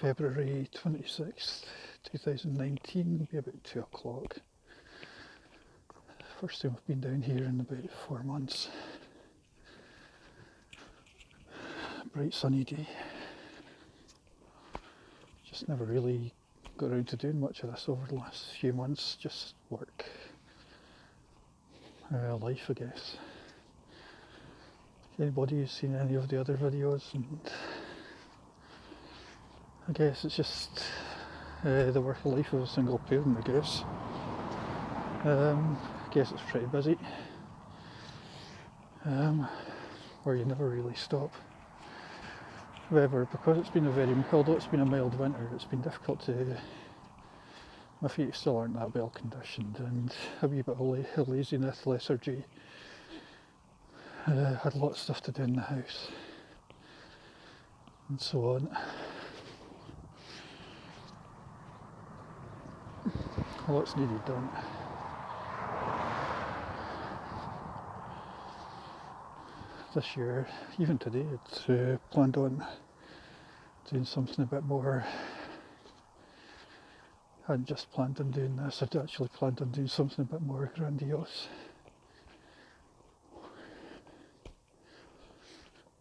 February 26th, 2019, it'll be about 2 o'clock. First time I've been down here in about 4 months. Bright sunny day. Just never really got around to doing much of this over the last few months, just work. Life, I guess. Anybody who's seen any of the other videos, and I guess it's just the work life of a single parent, I guess. I guess it's pretty busy, where you never really stop. However, because it's been although it's been a mild winter, it's been difficult to, my feet still aren't that well conditioned, and a wee bit of laziness, lethargy. Had a lot of stuff to do in the house, and so on. A lot's needed done. This year, even today, it's planned on doing something a bit more. I hadn't just planned on doing this, I'd actually planned on doing something a bit more grandiose.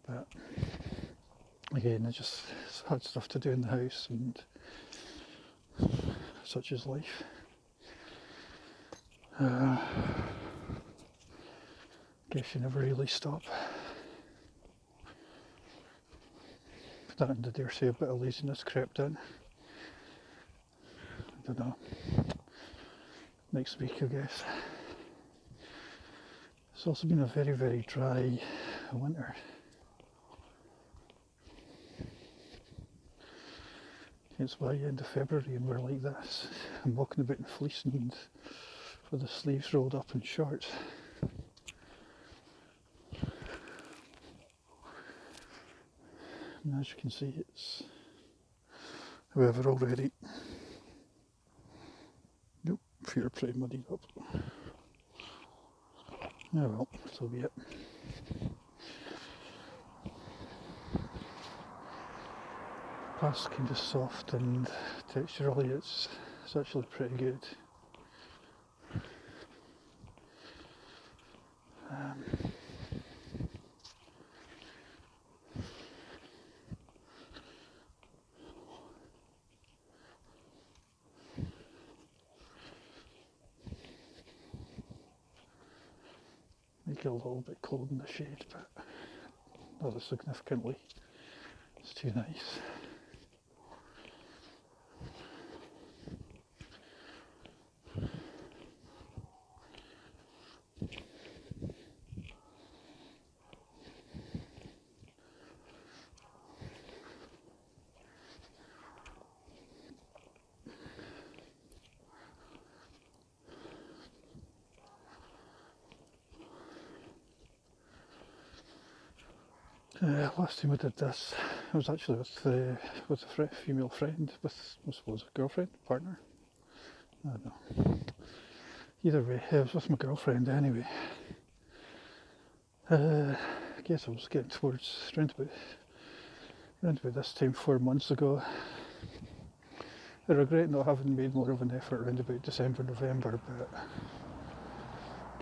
But again, I just had stuff to do in the house, and such is life. Guess you never really stop. Starting to dare say a bit of laziness crept in. I don't know. Next week, I guess. It's also been a very, very dry winter. It's by the end of February and we're like this. I'm walking about in fleece and with the sleeves rolled up and short. And as you can see, it's, however, already, nope, feet are pretty muddied up. Oh well, so be it. Past's kind of soft, and texturally it's actually pretty good. Make it a little bit cold in the shade, but not significantly. It's too nice. Last time I did this, I was actually with a female friend, with, I suppose, a girlfriend, partner. I don't know. Either way, I was with my girlfriend anyway. I guess I was getting towards around about this time 4 months ago. I regret not having made more of an effort around about December, November, but I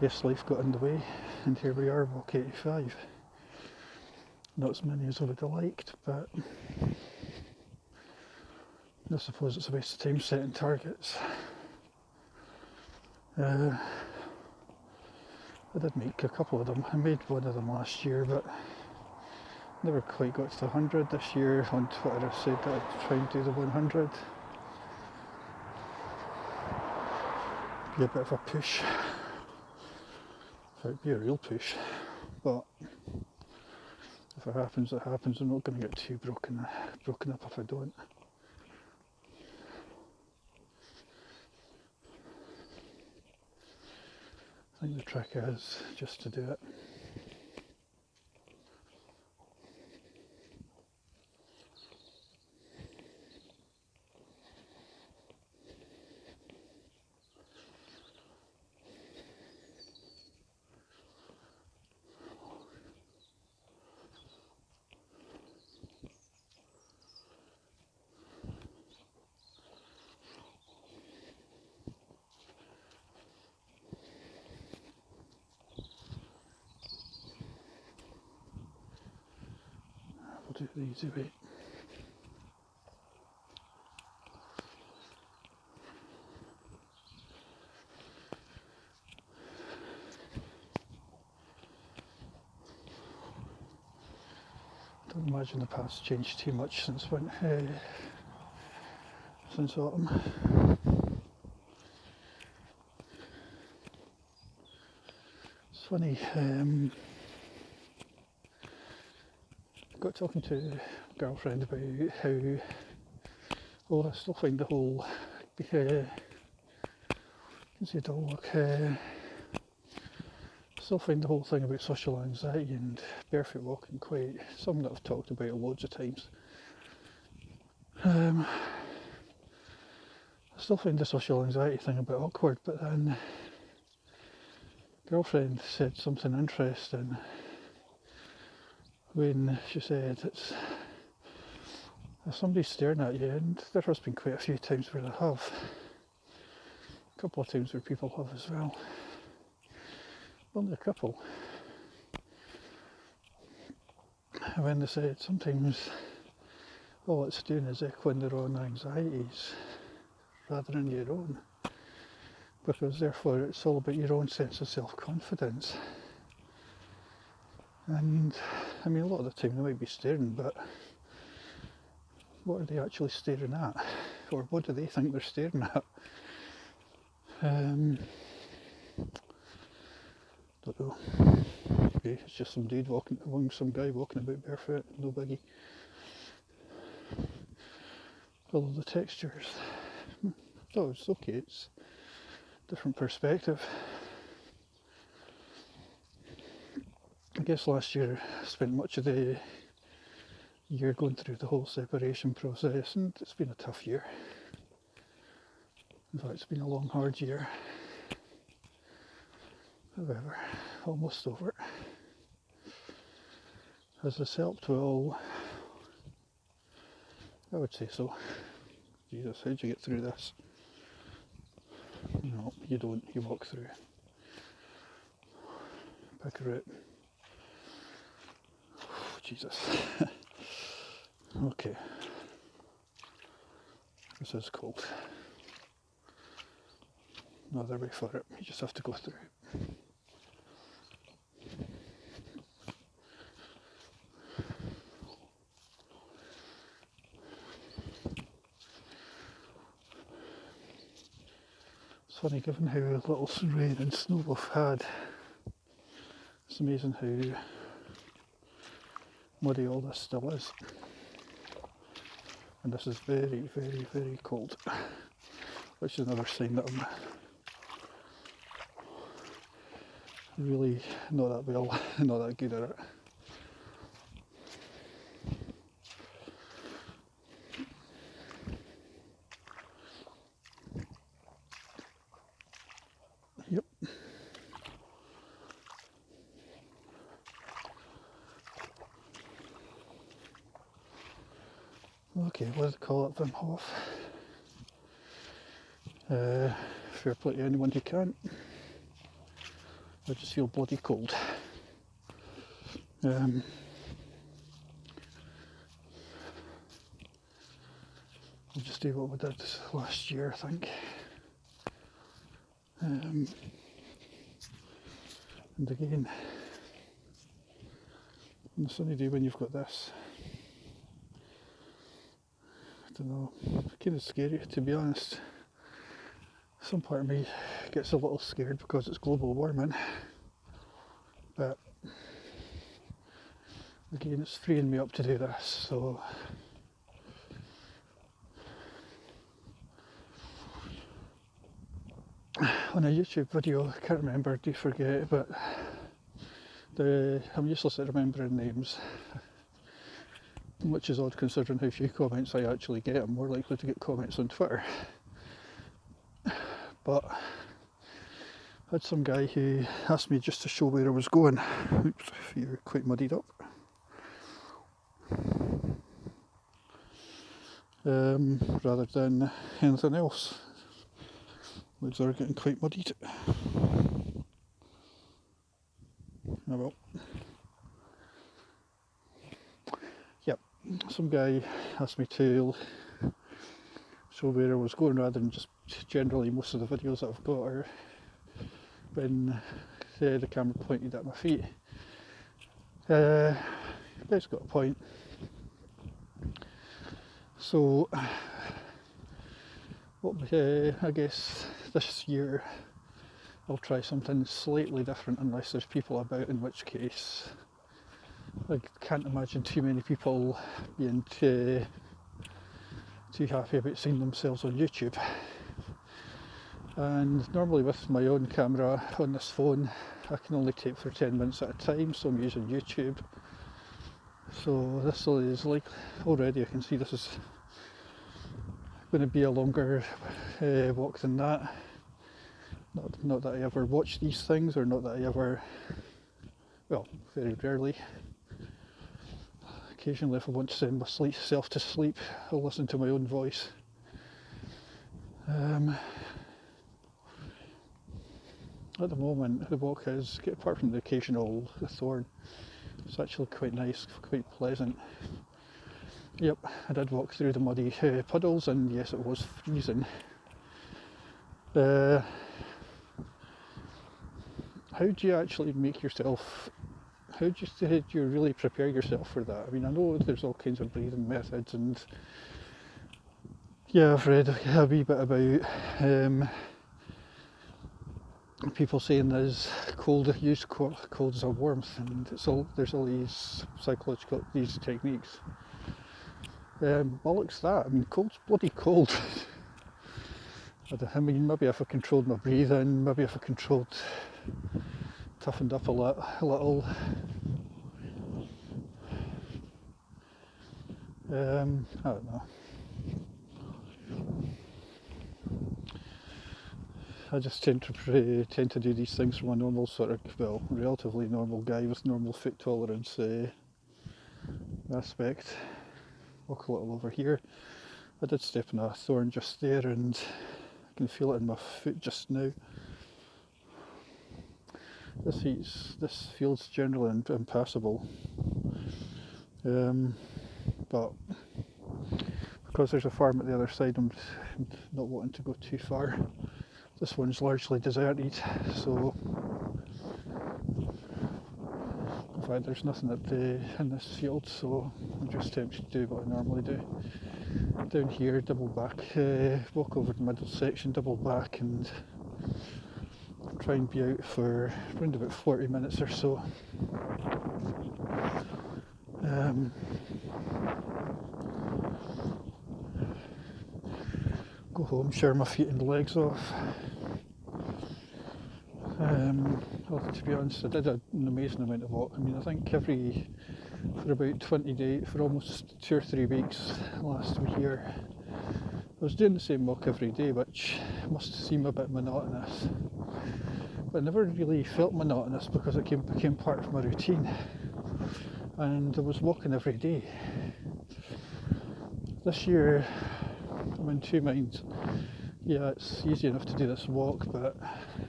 guess life got in the way, and here we are, walk 85. Not as many as I would have liked, but I suppose it's a waste of time setting targets. I did make a couple of them. I made one of them last year, but never quite got to 100. This year on Twitter I said that I'd try and do the 100. Be a bit of a push. It'd be a real push, but if it happens, it happens. I'm not going to get too broken up if I don't. I think the trick is just to do it. do it the easy way. Don't imagine the path's changed too much since autumn. It's funny, got talking to a girlfriend about how, I still find the whole, can see a dog walk, still find the whole thing about social anxiety and barefoot walking quite something that I've talked about loads of times. I still find the social anxiety thing a bit awkward, but then girlfriend said something interesting when she said it's if somebody's staring at you, and there has been quite a few times where they have, a couple of times where people have as well, only a couple, and when they said sometimes all it's doing is echoing their own anxieties rather than your own, because therefore it's all about your own sense of self-confidence. And I mean, a lot of the time they might be staring, but what are they actually staring at, or what do they think they're staring at? Don't know. Okay, it's just some dude walking along, some guy walking about barefoot, no biggie. Follow the textures. Oh, it's okay, it's a different perspective. I guess last year I spent much of the year going through the whole separation process, and it's been a tough year. In fact, it's been a long, hard year. However, almost over. Has this helped? Well, I would say so. Jesus, how'd you get through this? No, you don't, you walk through. Pick a route. Jesus. Okay. This is cold. No other way for it. You just have to go through it. It's funny, given how little rain and snow we've had. It's amazing how muddy all this still is. And this is very, very, very cold, which is another sign that I'm really not that well, not that good at it. Yep. Okay, what do they call it? Wim Hof. Fair play to anyone who can't. I just feel bloody cold. I'll just do what we did last year, I think. And again, on a sunny day when you've got this, I don't know, kind of scary to be honest. Some part of me gets a little scared because it's global warming, but again, it's freeing me up to do this, so on a YouTube video, I can't remember, do forget, but I'm useless at remembering names, which is odd considering how few comments I actually get. I'm more likely to get comments on Twitter. But I had some guy who asked me just to show where I was going. Oops, you're quite muddied up. Rather than anything else. Roads are getting quite muddied. Oh well. Yep, some guy asked me to show where I was going rather than just generally most of the videos that I've got are when the camera pointed at my feet. Guy's got a point. So I guess this year I'll try something slightly different unless there's people about, in which case I can't imagine too many people being too happy about seeing themselves on YouTube. And normally with my own camera on this phone I can only take for 10 minutes at a time, so I'm using YouTube. So this is like, already I can see this is going to be a longer walk than that. Not that I ever watch these things, or not that I ever, well, very rarely. Occasionally if I want to send myself to sleep, I'll listen to my own voice. At the moment the walk is, apart from the occasional thorn, it's actually quite nice, quite pleasant. Yep, I did walk through the muddy puddles, and yes, it was freezing. How do you actually make yourself, how do you really prepare yourself for that? I mean, I know there's all kinds of breathing methods, and yeah, I've read a wee bit about people saying there's use cold as a warmth, and there's all these psychological, these techniques. Bollocks that, I mean, cold's bloody cold. I mean, maybe if I controlled my breathing, maybe if I toughened up a little. I don't know. I just tend to do these things from a normal sort of, well, relatively normal guy with normal foot tolerance aspect. Walk a little over here. I did step on a thorn just there, and I can feel it in my foot just now. This feels generally impassable, but because there's a farm at the other side, I'm not wanting to go too far. This one's largely deserted, so in fact there's nothing in this field, so I'm just tempted to do what I normally do. Down here, double back, walk over the middle section, double back, and try and be out for around about 40 minutes or so. Go home, shower my feet and legs off. Well, to be honest, I did an amazing amount of walk. I mean, I think for about 20 days, for almost 2 or 3 weeks last year, I was doing the same walk every day, which must seem a bit monotonous. But I never really felt monotonous because it became part of my routine, and I was walking every day. This year I'm in two minds. Yeah, it's easy enough to do this walk, but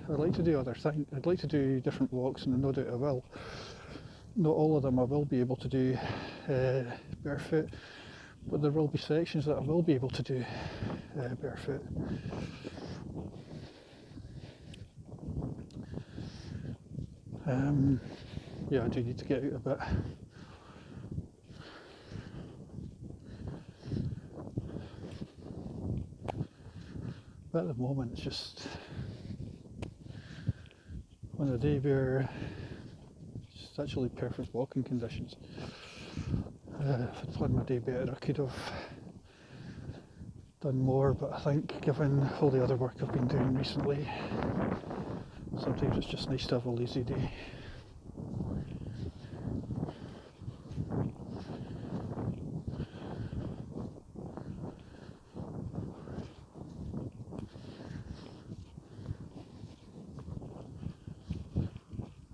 I'd like to do other things. I'd like to do different walks, and no doubt I will. Not all of them I will be able to do barefoot, but there will be sections that I will be able to do barefoot. Yeah, I do need to get out a bit. But at the moment it's just on a day where it's actually perfect walking conditions. If I'd planned my day better I could have done more, but I think given all the other work I've been doing recently, sometimes it's just nice to have a lazy day.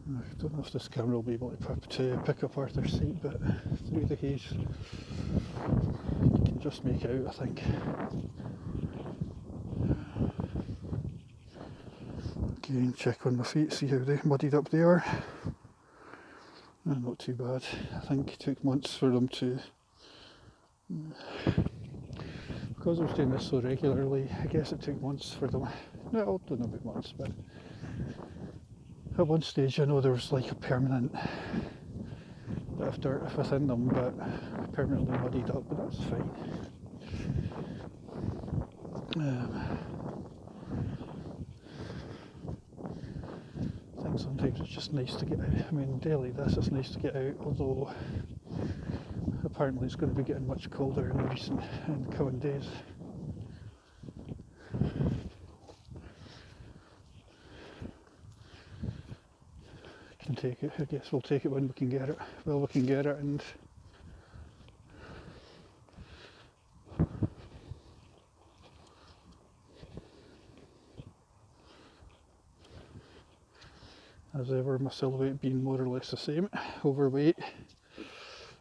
I don't know if this camera will be able to pick up Arthur's seat, but through the haze you can just make out, I think. Again, check on my feet, see how muddied up they are. Not too bad. I think it took months for them to Because I was doing this so regularly, I guess it took months for them. No, I don't know about months, but at one stage I know there was like a permanent bit of dirt within them, but permanently muddied up, but that's fine. I think sometimes it's just nice to get out. I mean, daily this is nice to get out, although apparently it's going to be getting much colder in the coming days. Can take it. I guess we'll take it when we can get it. Well, we can get it, and as ever, my silhouette being more or less the same. Overweight,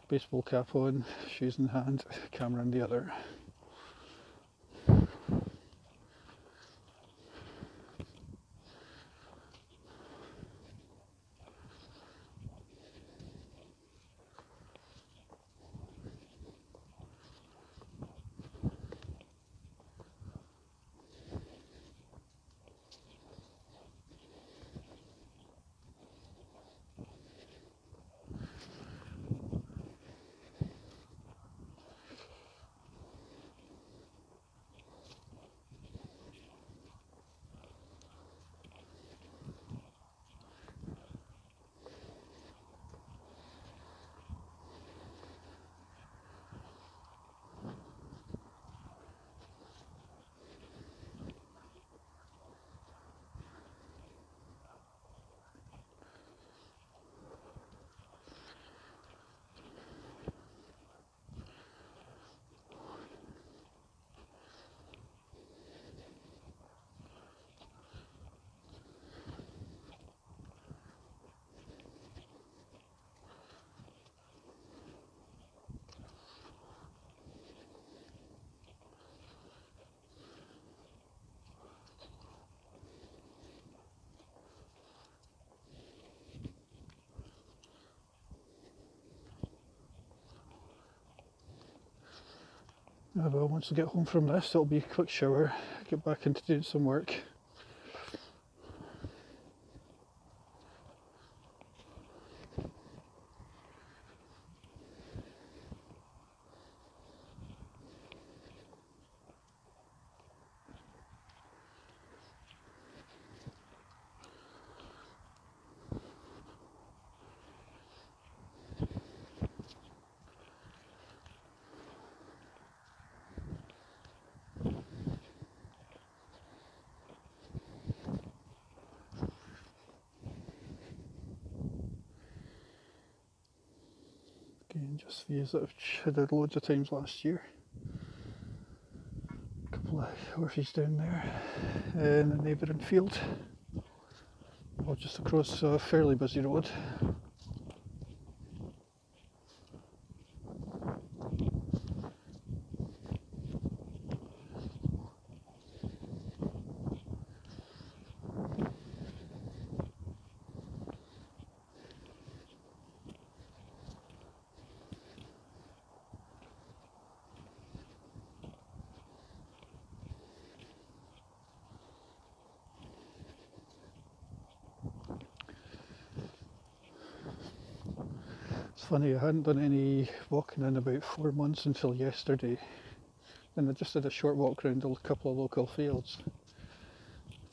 baseball cap on, shoes in hand, camera in the other. Well, once I get home from this, it'll be a quick shower, get back into doing some work. Again, just views that I did loads of times last year. A couple of horses down there in the neighbouring field, or just across a fairly busy road. It's funny, I hadn't done any walking in about 4 months until yesterday, and I just did a short walk around a couple of local fields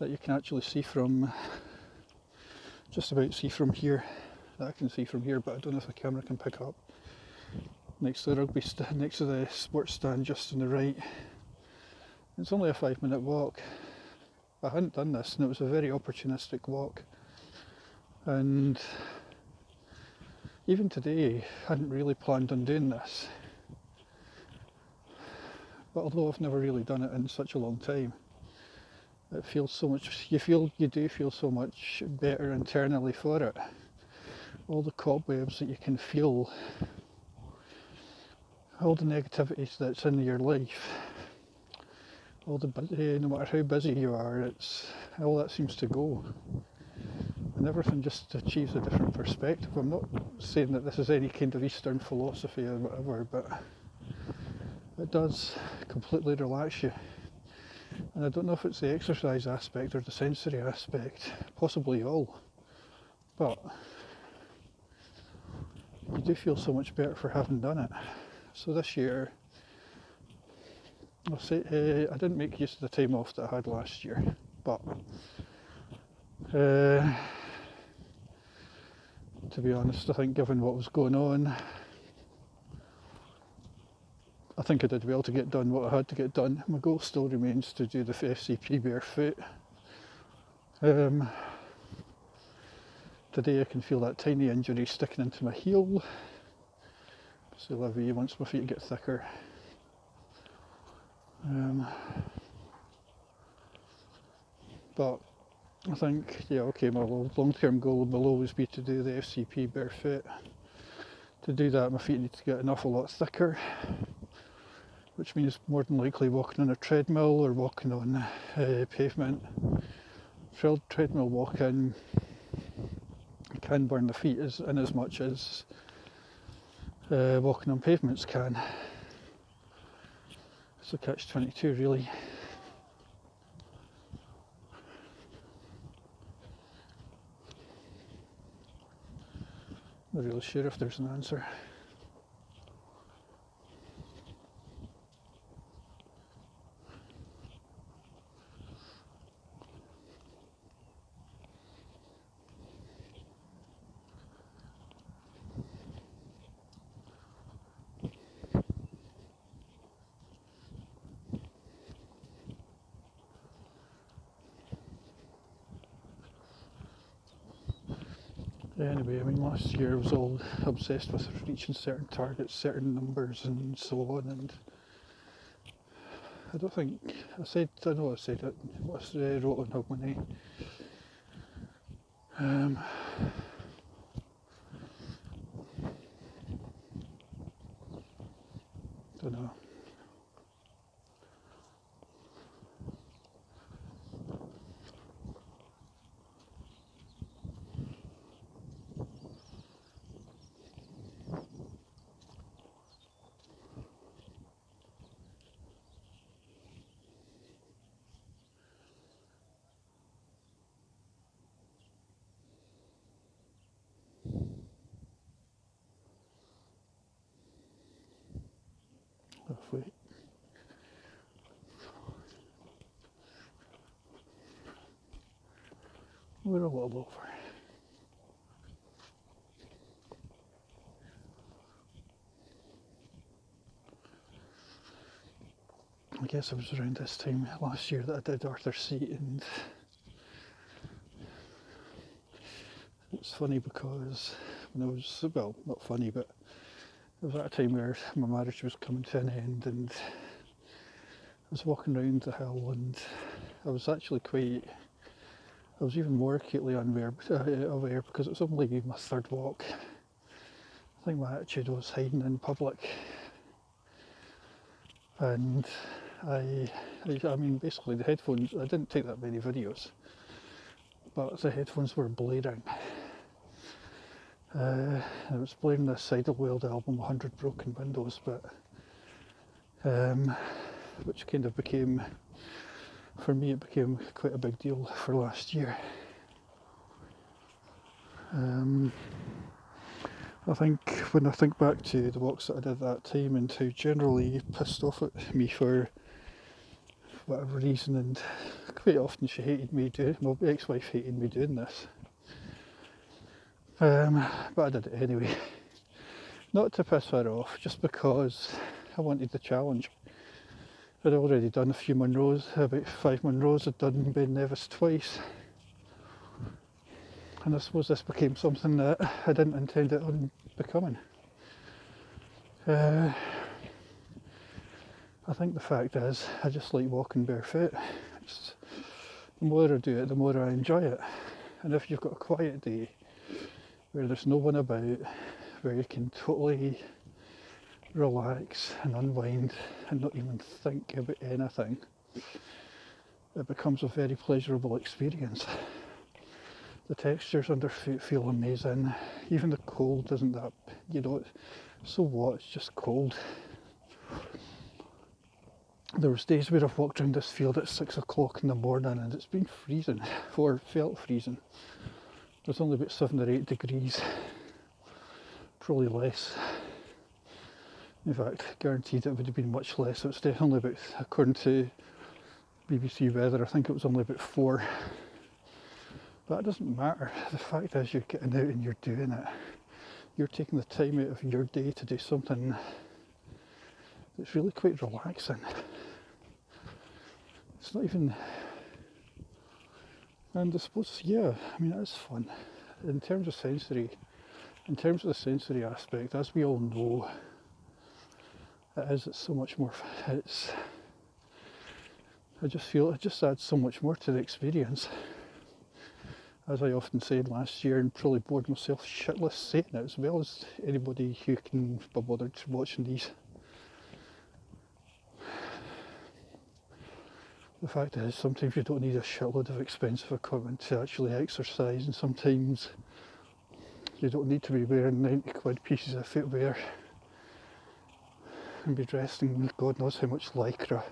that you can actually see from, just about see from here, that I can see from here, but I don't know if the camera can pick up. Next to the rugby stand, next to the sports stand just on the right. It's only a 5-minute walk. I hadn't done this, and it was a very opportunistic walk, and even today I hadn't really planned on doing this, but although I've never really done it in such a long time, it feels so much, you do feel so much better internally for it. All the cobwebs that you can feel, all the negativities that's in your life, all the no matter how busy you are, it's all that seems to go, and everything just achieves a different perspective. I'm not saying that this is any kind of Eastern philosophy or whatever, but it does completely relax you. And I don't know if it's the exercise aspect or the sensory aspect, possibly all, but you do feel so much better for having done it. So this year, I'll say I didn't make use of the time off that I had last year, but to be honest, I think given what was going on, I think I did well to get done what I had to get done. My goal still remains to do the FCP barefoot. Today I can feel that tiny injury sticking into my heel. So Livy, once my feet get thicker. But I think, yeah, okay, my long-term goal will always be to do the FCP barefoot. To do that, my feet need to get an awful lot thicker, which means more than likely walking on a treadmill or walking on pavement. Treadmill walking can burn the feet in as much as walking on pavements can. It's a catch-22 really. Not really sure if there's an answer. Anyway, I mean, last year I was all obsessed with reaching certain targets, certain numbers and so on, and I don't think, I know I said it, what's wrote on Hogmanay. Don't know. Wait. We're a little over. I guess it was around this time last year that I did Arthur's Seat, and it's funny because when I was, well, not funny, but it was at a time where my marriage was coming to an end, and I was walking around the hill, and I was actually I was even more acutely aware because it was only my third walk. I think my attitude was hiding in public, and I mean, basically the headphones, I didn't take that many videos, but the headphones were blaring. I was playing the Idlewild album 100 Broken Windows, but which kind of became, for me it became quite a big deal for last year. I think when I think back to the walks that I did at that time and how generally pissed off at me for whatever reason, and quite often she hated me doing, my ex-wife hated me doing this. But I did it anyway. Not to piss her off, just because I wanted the challenge. I'd already done a few Munros, about 5 Munros. I'd done Ben Nevis twice. And I suppose this became something that I didn't intend it on becoming. I think the fact is, I just like walking barefoot. The more I do it, the more I enjoy it. And if you've got a quiet day, where there's no one about, where you can totally relax and unwind and not even think about anything, it becomes a very pleasurable experience. The textures underfoot feel amazing. Even the cold isn't that, so what, it's just cold. There was days where I've walked around this field at 6 o'clock in the morning and it's been freezing, or felt freezing. There's only about 7 or 8 degrees, probably less. In fact, guaranteed it would have been much less. It's definitely about, according to BBC Weather, I think it was only about 4. But it doesn't matter. The fact is you're getting out and you're doing it. You're taking the time out of your day to do something that's really quite relaxing. It's not even, and I suppose, yeah, I mean, it's fun. In terms of the sensory aspect, as we all know, it's so much more, I just feel it just adds so much more to the experience. As I often said last year, and probably bored myself shitless saying it, as well as anybody who can be bothered watching these. The fact is, sometimes you don't need a shitload of expensive equipment to actually exercise, and sometimes you don't need to be wearing 90 quid pieces of footwear and be dressed in God knows how much lycra.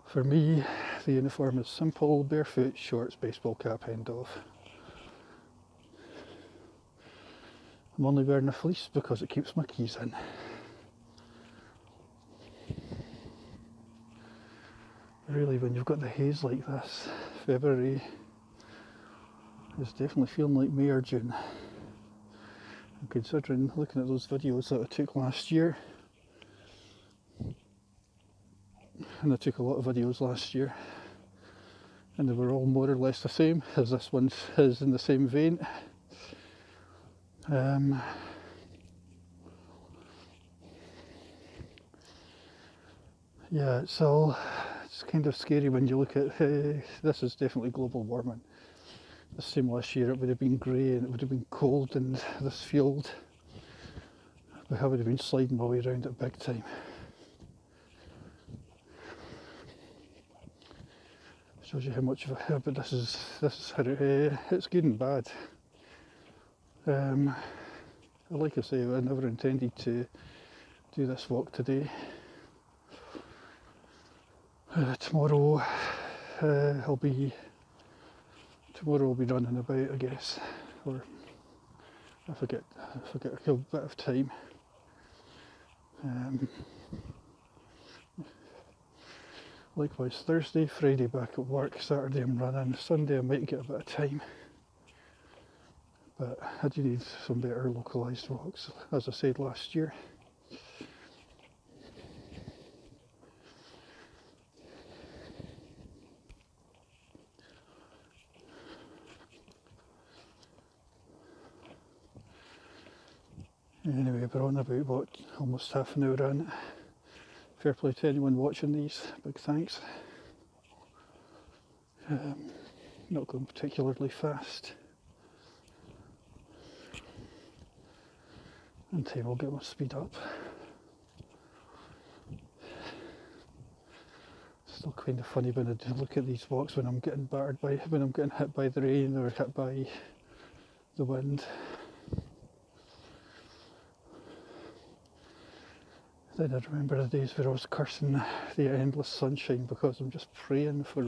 For me, the uniform is simple: barefoot, shorts, baseball cap, end of. I'm only wearing a fleece because it keeps my keys in. Really, when you've got the haze like this, February is definitely feeling like May or June. And considering, looking at those videos that I took last year, and I took a lot of videos last year, and they were all more or less the same, as this one is in the same vein. Yeah, it's kind of scary when you look at, this is definitely global warming. This time last year it would have been grey and it would have been cold in this field. I would have been sliding my way around it big time. Shows you how much of a, but this is how it's good and bad. Like I say, I never intended to do this walk today. Tomorrow I'll be running about, I guess, or if I get a bit of time. Likewise, Thursday, Friday back at work, Saturday I'm running, Sunday I might get a bit of time. But I do need some better localised walks, as I said last year. Anyway, we're on about, what, almost half an hour in. Fair play to anyone watching these, big thanks. Not going particularly fast. In time I'll get my speed up. Still kind of funny when I do look at these walks when I'm getting hit by the rain or hit by the wind. Then I remember the days where I was cursing the endless sunshine because I'm just praying for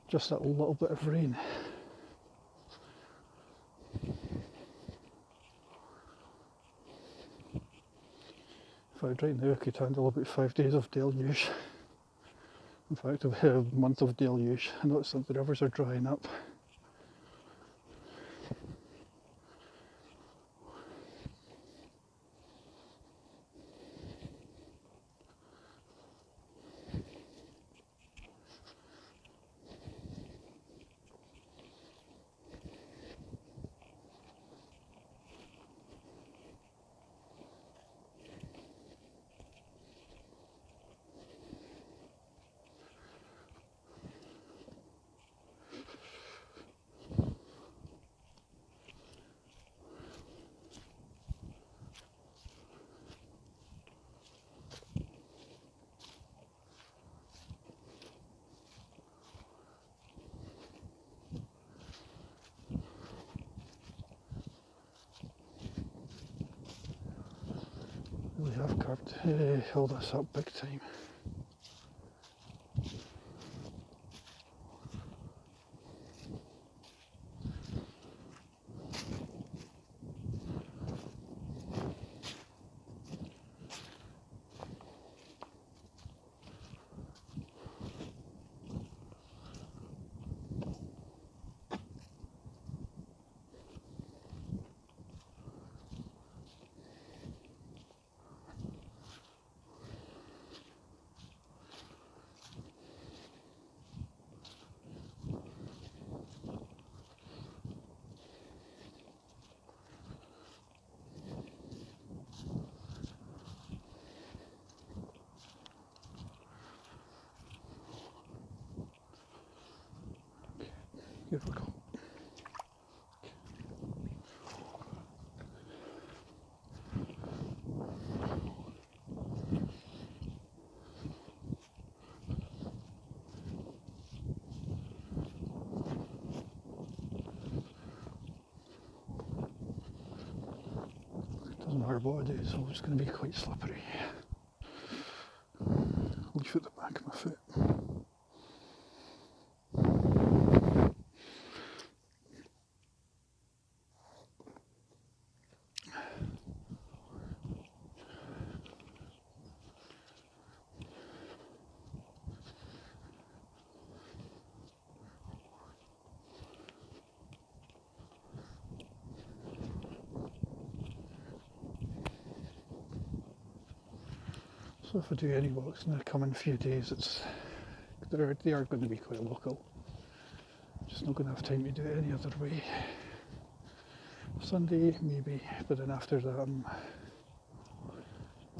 just that little bit of rain. In fact, right now I could handle about 5 days of deluge. In fact, a month of deluge. I noticed that the rivers are drying up. held us up big time. Here we go. Doesn't matter what I do, it's always going to be quite slippery. Leaf at the back of my foot. So if I do any walks in the coming few days, they are going to be quite local. Just not going to have time to do it any other way. Sunday maybe, but then after that I'm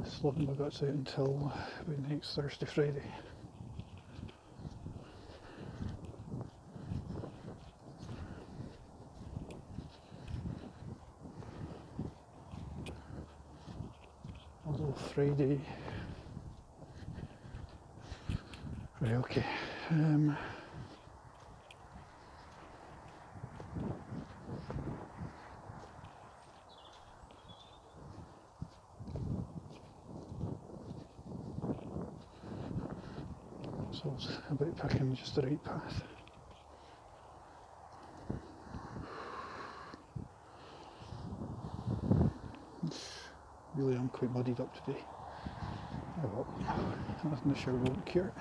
slogging my guts out until about next Thursday, Friday. Although Friday... Right, okay. So it's about picking just the right path. Really am quite muddied up today. Oh well, nothing the shower won't cure.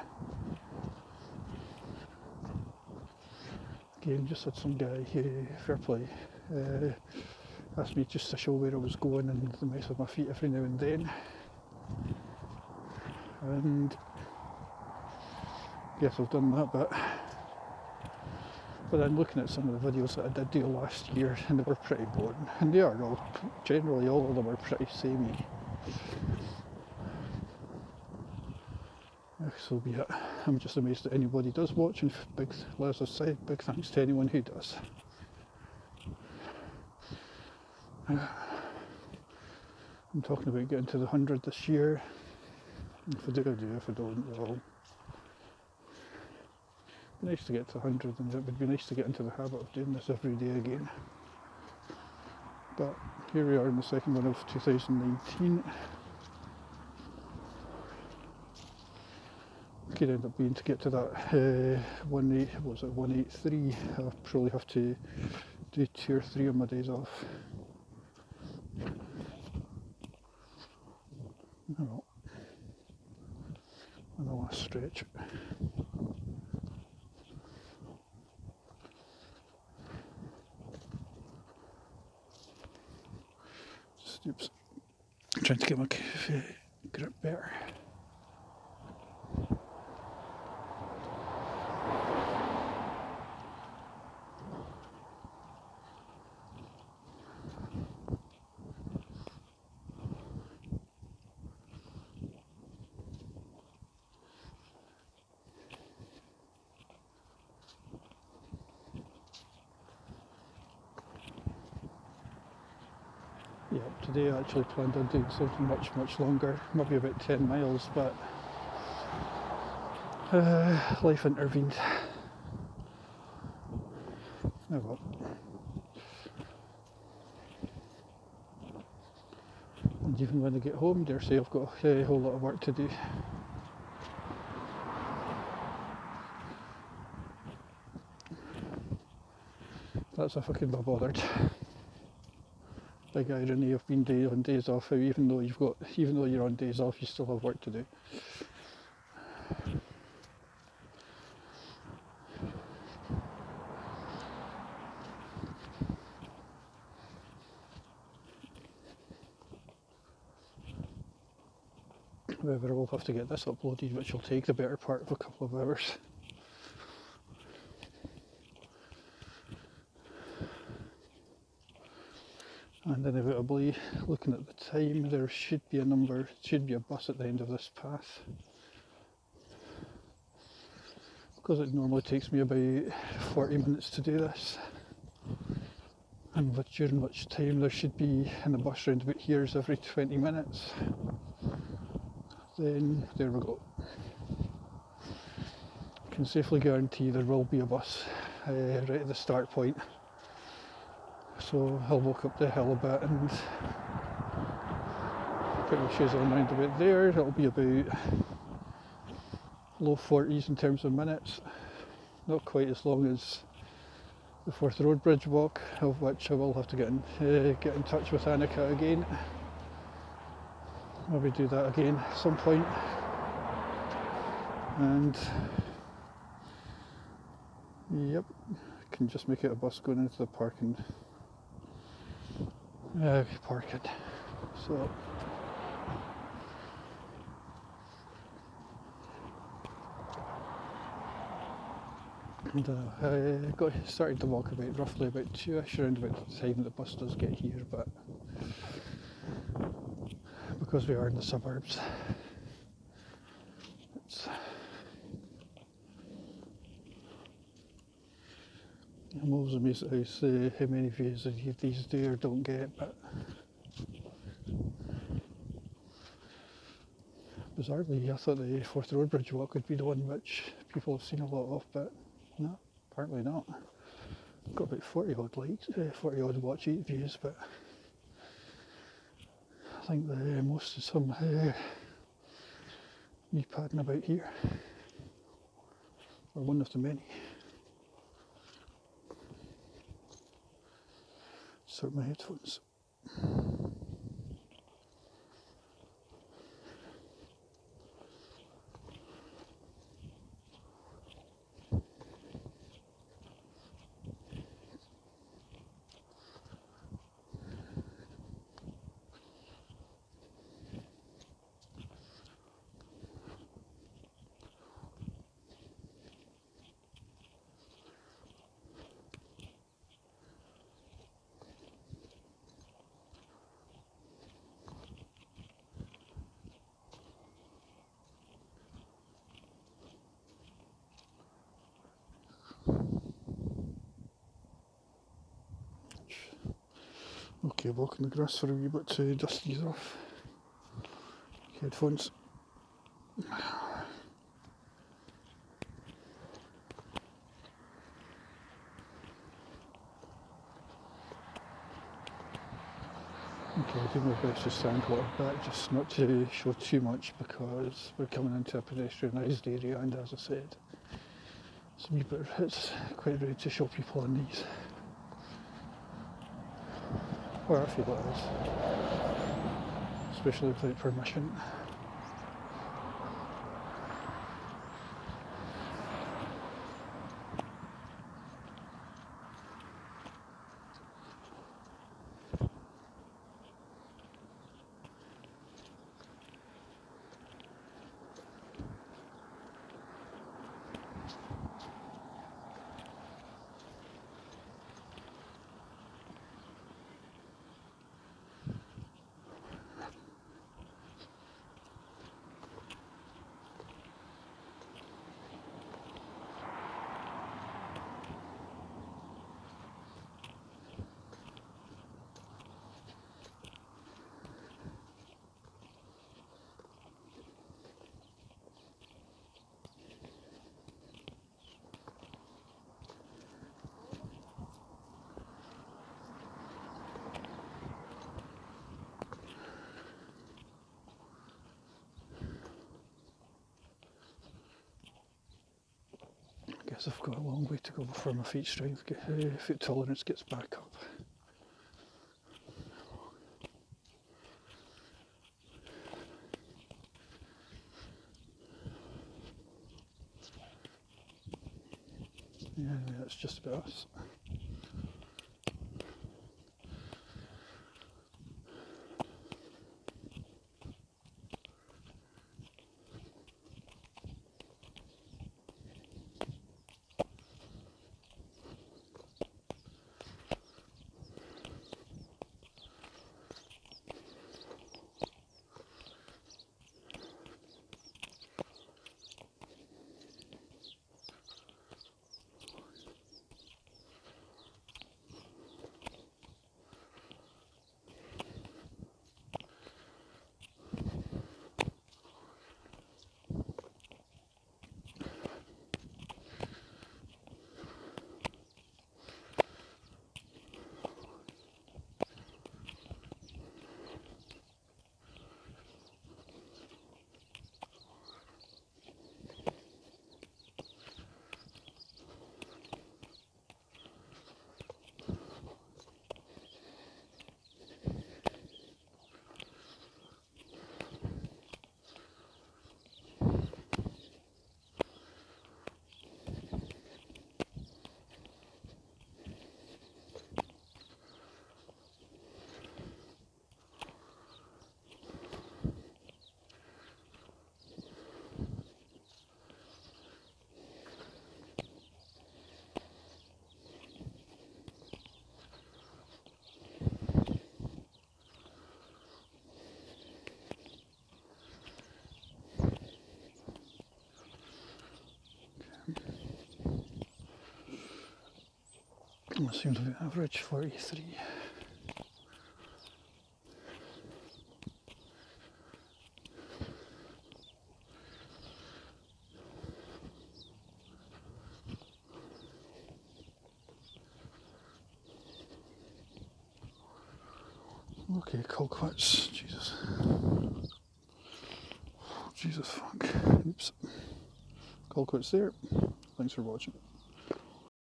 Again, just had some guy here, fair play, asked me just to show where I was going and the mess with my feet every now and then. And yes, I've done that bit. But then looking at some of the videos that I did do last year, and they were pretty boring. And they are all, generally all of them are pretty samey. So be it. I'm just amazed that anybody does watch, and as I say, big thanks to anyone who does. I'm talking about getting to the 100 this year. If I do, I do. If I don't, well, it'd be nice to get to 100, and it would be nice to get into the habit of doing this every day again. But here we are in the second one of 2019. Could end up being to get to that 183. I'll probably have to do 2 or 3 of my days off. Oh, and the last stretch. Oops. I'm trying to get my grip better. Yeah, today I actually planned on doing something much longer, maybe about 10 miles, but life intervened. Oh well. And even when I get home, dare say I've got a whole lot of work to do. That's if I can be bothered. Big irony of being on days off, how even though you're on days off, you still have work to do. However, I will have to get this uploaded, which will take the better part of a couple of hours. And inevitably, looking at the time, there should be a bus at the end of this path. Because it normally takes me about 40 minutes to do this. And during which time there should be, and the bus round about here is every 20 minutes. Then, there we go. I can safely guarantee there will be a bus right at the start point. So I'll walk up the hill a bit and put my shoes on round about there. It'll be about low 40s in terms of minutes. Not quite as long as the Forth Road Bridge walk, of which I will have to get in touch with Annika again. Maybe do that again at some point. And yep, I can just make it a bus going into the parking. So and I got started to walk about roughly about 2ish around about the time the bus does get here, but because we are in the suburbs, I'm always amazed at how many views these do or don't get, but bizarrely I thought the Forth Road Bridge walk would be the one which people have seen a lot of, but no, apparently not. I've got about 40 odd likes, 40 odd watch views, but I think the most is some me padding about here, or one of the many. Sort my headphones. Okay, walking the grass for a wee bit to dust these off. Headphones. Okay, I'll do my best to stand water back, just not to show too much because we're coming into a pedestrianised area, and as I said, it's quite rude to show people on these. Or I feel it is, especially without permission. guess I've got a long way to go before my foot tolerance gets back up. Yeah, anyway, that's just about us. That seems to be average 43. Okay, cobwebs. Jesus. Jesus fuck. Oops. Cobwebs there. Thanks for watching.